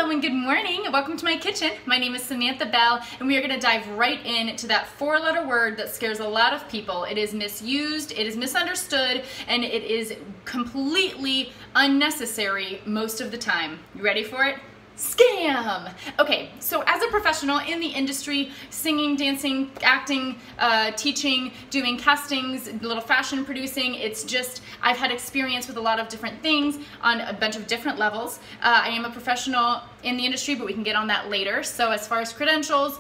Hello and good morning. Welcome to my kitchen. My name is Samantha Bell, and we are going to dive right into that four-letter word that scares a lot of people. It is misused, it is misunderstood, and it is completely unnecessary most of the time. You ready for it? Scam! Okay, so as a professional in the industry, singing, dancing, acting, teaching, doing castings, a little fashion producing, it's just, I've had experience with a lot of different things on a bunch of different levels. I am a professional in the industry, but we can get on that later. So as far as credentials,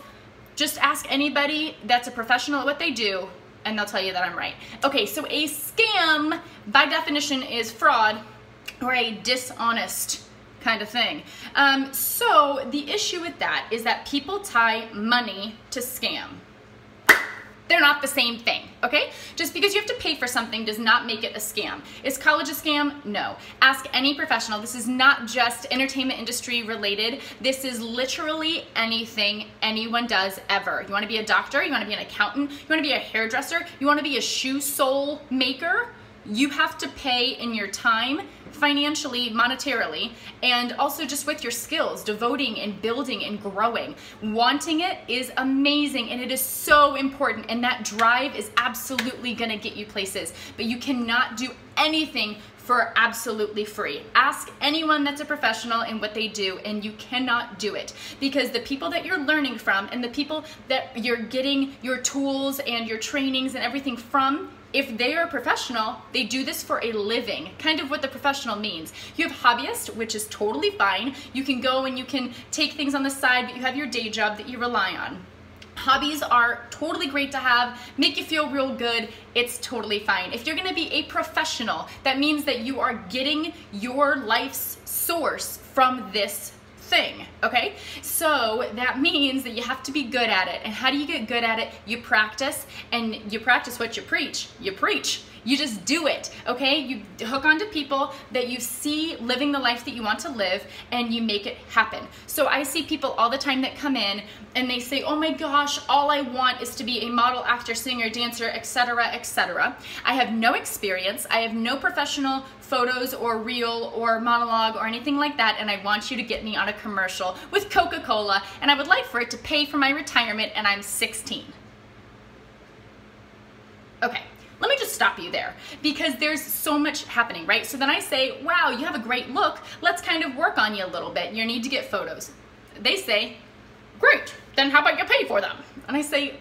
just ask anybody that's a professional at what they do, and they'll tell you that I'm right. Okay, so a scam, by definition, is fraud or a dishonest kind of thing. So the issue with that is that people tie money to scam. They're not the same thing, okay? Just because you have to pay for something does not make it a scam. Is college a scam? No. Ask any professional. This is not just entertainment industry related. This is literally anything anyone does ever. You wanna be a doctor, you wanna be an accountant, you wanna be a hairdresser, you wanna be a shoe sole maker, you have to pay in your time, financially, monetarily, and also just with your skills, devoting and building and growing. Wanting it is amazing, and it is so important, and that drive is absolutely gonna get you places, but you cannot do anything for absolutely free. Ask anyone that's a professional in what they do, and you cannot do it, because the people that you're learning from and the people that you're getting your tools and your trainings and everything from, if they are a professional, they do this for a living, kind of what the professional means. You have hobbyists, which is totally fine. You can go and you can take things on the side, but you have your day job that you rely on. Hobbies are totally great to have, make you feel real good, it's totally fine. If you're gonna be a professional, that means that you are getting your life's source from this thing, okay? So that means that you have to be good at it. And how do you get good at it? You practice, and you practice what you preach. You preach. You just do it, okay? You hook onto people that you see living the life that you want to live, and you make it happen. So I see people all the time that come in and they say, oh my gosh, all I want is to be a model, actor, singer, dancer, etc., etc. I have no experience, I have no professional photos or reel or monologue or anything like that, and I want you to get me on a commercial with Coca-Cola, and I would like for it to pay for my retirement, and I'm 16. Okay. Let me just stop you there, because there's so much happening, right? So then I say, wow, you have a great look. Let's kind of work on you a little bit. You need to get photos. They say, great, then how about you pay for them? And I say,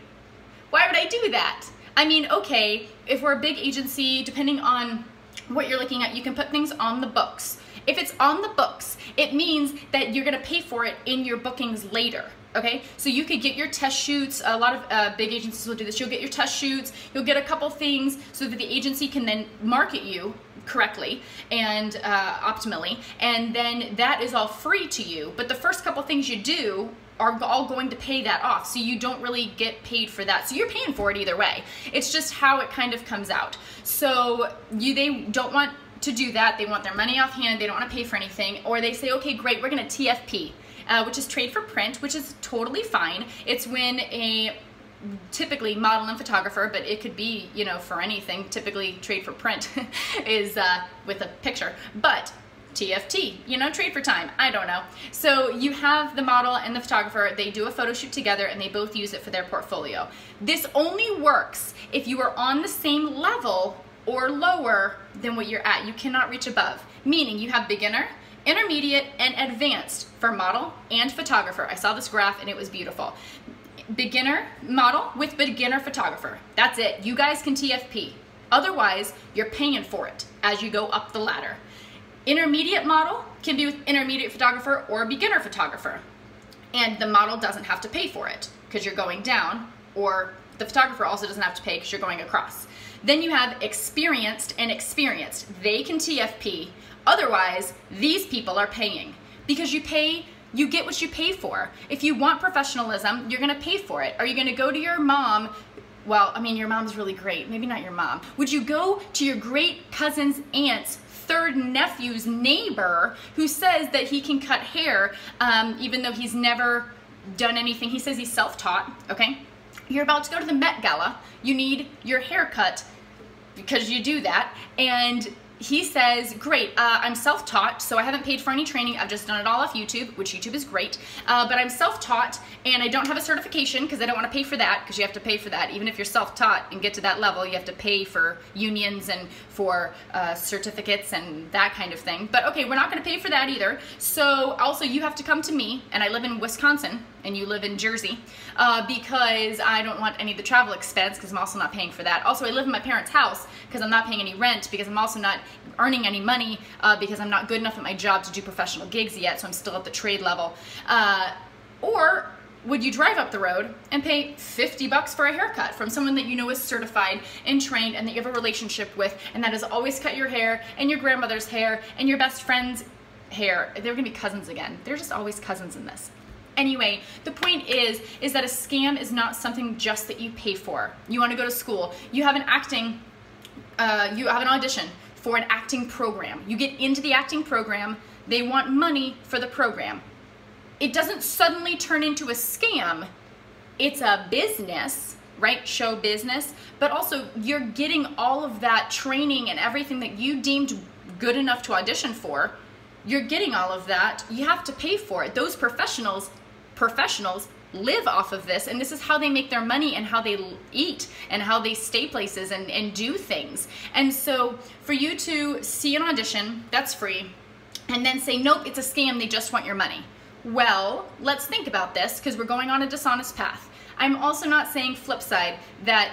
why would I do that? I mean, okay, if we're a big agency, depending on what you're looking at, you can put things on the books. If it's on the books, it means that you're gonna pay for it in your bookings later. Okay, so you could get your test shoots. A lot of big agencies will do this. You'll get your test shoots, you'll get a couple things so that the agency can then market you correctly and optimally, and then that is all free to you. But the first couple things you do are all going to pay that off, so you don't really get paid for that. So you're paying for it either way. It's just how it kind of comes out. So they don't want to do that. They want their money offhand. They don't want to pay for anything, or they say, okay, great, we're going to TFP. Which is trade for print, which is totally fine. It's when a typically model and photographer, but it could be, you know, for anything. Typically trade for print is with a picture, but TFT, you know, trade for time, I don't know. So you have the model and the photographer, they do a photo shoot together and they both use it for their portfolio. This only works if you are on the same level or lower than what you're at. You cannot reach above, meaning you have beginner, intermediate, and advanced for model and photographer. I saw this graph and it was beautiful. Beginner model with beginner photographer. That's it. You guys can TFP. Otherwise, you're paying for it as you go up the ladder. Intermediate model can be with intermediate photographer or beginner photographer. And the model doesn't have to pay for it because you're going down, or the photographer also doesn't have to pay because you're going across. Then you have experienced and experienced. They can TFP. Otherwise, these people are paying, because you get what you pay for. If you want professionalism, you're gonna pay for it. Are you gonna go to your mom? Well, I mean, your mom's really great, maybe not your mom. Would you go to your great cousin's aunt's third nephew's neighbor who says that he can cut hair, even though he's never done anything? He says he's self-taught, okay? You're about to go to the Met Gala, you need your hair cut because you do that, and he says, great, I'm self-taught, so I haven't paid for any training. I've just done it all off YouTube, which YouTube is great. But I'm self-taught, and I don't have a certification because I don't want to pay for that, because you have to pay for that. Even if you're self-taught and get to that level, you have to pay for unions and for certificates and that kind of thing. But okay, we're not going to pay for that either. So also you have to come to me, and I live in Wisconsin, and you live in Jersey, because I don't want any of the travel expense, because I'm also not paying for that. Also, I live in my parents' house because I'm not paying any rent, because I'm also not earning any money, because I'm not good enough at my job to do professional gigs yet, so I'm still at the trade level. Or would you drive up the road and pay $50 for a haircut from someone that you know is certified and trained and that you have a relationship with, and that has always cut your hair and your grandmother's hair and your best friend's hair? They're gonna be cousins again. They're just always cousins in this. Anyway, the point is that a scam is not something just that you pay for. You want to go to school, you have an audition for an acting program. You get into the acting program, they want money for the program. It doesn't suddenly turn into a scam. It's a business, right? Show business, but also you're getting all of that training and everything that you deemed good enough to audition for. You're getting all of that. You have to pay for it. Those professionals live off of this, and this is how they make their money and how they eat and how they stay places and do things. And so for you to see an audition that's free and then say, nope, it's a scam, they just want your money. Well, let's think about this, because we're going on a dishonest path. I'm also not saying, flip side, that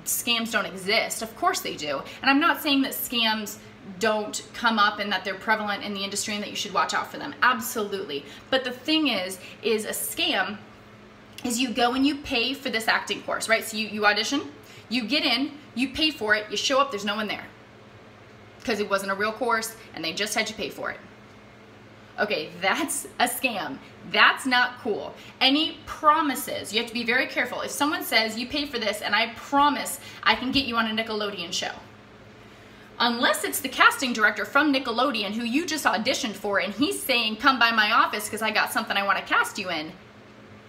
scams don't exist. Of course they do. And I'm not saying that scams don't come up and that they're prevalent in the industry and that you should watch out for them. Absolutely. But the thing is a scam is you go and you pay for this acting course, right? So you audition, you get in, you pay for it, you show up, there's no one there because it wasn't a real course and they just had you pay for it. Okay, that's a scam. That's not cool. Any promises, you have to be very careful. If someone says, you pay for this and I promise I can get you on a Nickelodeon show, unless it's the casting director from Nickelodeon who you just auditioned for and he's saying, come by my office because I got something I want to cast you in,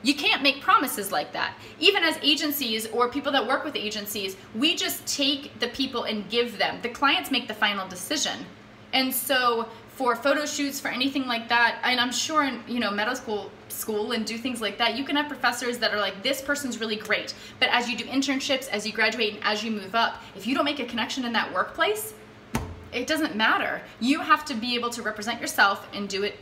you can't make promises like that. Even as agencies or people that work with agencies, we just take the people and give them. The clients make the final decision. And so for photo shoots, for anything like that, and I'm sure in medical school and do things like that, you can have professors that are like, this person's really great. But as you do internships, as you graduate, and as you move up, if you don't make a connection in that workplace, it doesn't matter. You have to be able to represent yourself and do it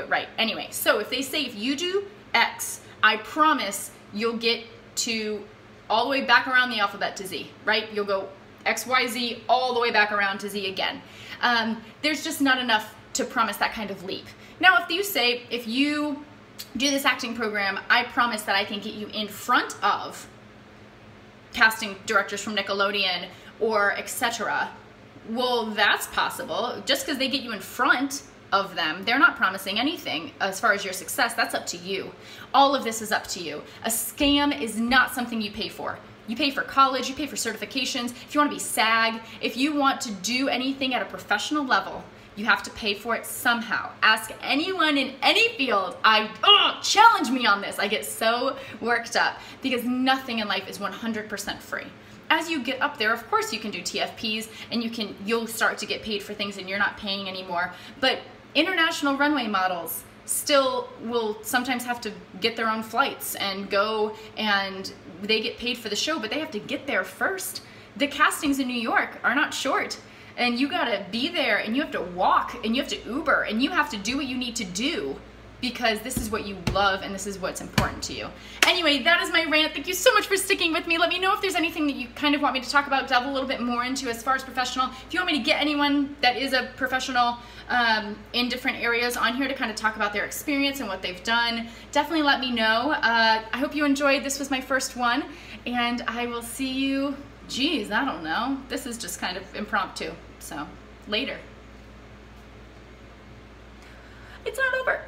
right. Anyway, so if they say, if you do X, I promise you'll get to all the way back around the alphabet to Z, right? You'll go X, Y, Z, all the way back around to Z again. There's just not enough to promise that kind of leap. Now, if you say, if you do this acting program, I promise that I can get you in front of casting directors from Nickelodeon or etc. Well, that's possible. Just because they get you in front of them, they're not promising anything as far as your success. That's up to you. All of this is up to you. A scam is not something you pay for. You pay for college, you pay for certifications. If you want to be SAG, if you want to do anything at a professional level, you have to pay for it somehow. Ask anyone in any field. Challenge me on this. I get so worked up because nothing in life is 100% free. As you get up there, of course you can do TFPs and you'll start to get paid for things and you're not paying anymore. But international runway models still will sometimes have to get their own flights and go, and they get paid for the show, but they have to get there first. The castings in New York are not short. And you gotta be there and you have to walk and you have to Uber and you have to do what you need to do because this is what you love and this is what's important to you. Anyway, that is my rant. Thank you so much for sticking with me. Let me know if there's anything that you kind of want me to talk about, delve a little bit more into as far as professional. If you want me to get anyone that is a professional in different areas on here to kind of talk about their experience and what they've done, definitely let me know. I hope you enjoyed. This was my first one and I will see you. Geez, I don't know. This is just kind of impromptu. So, later. It's not over.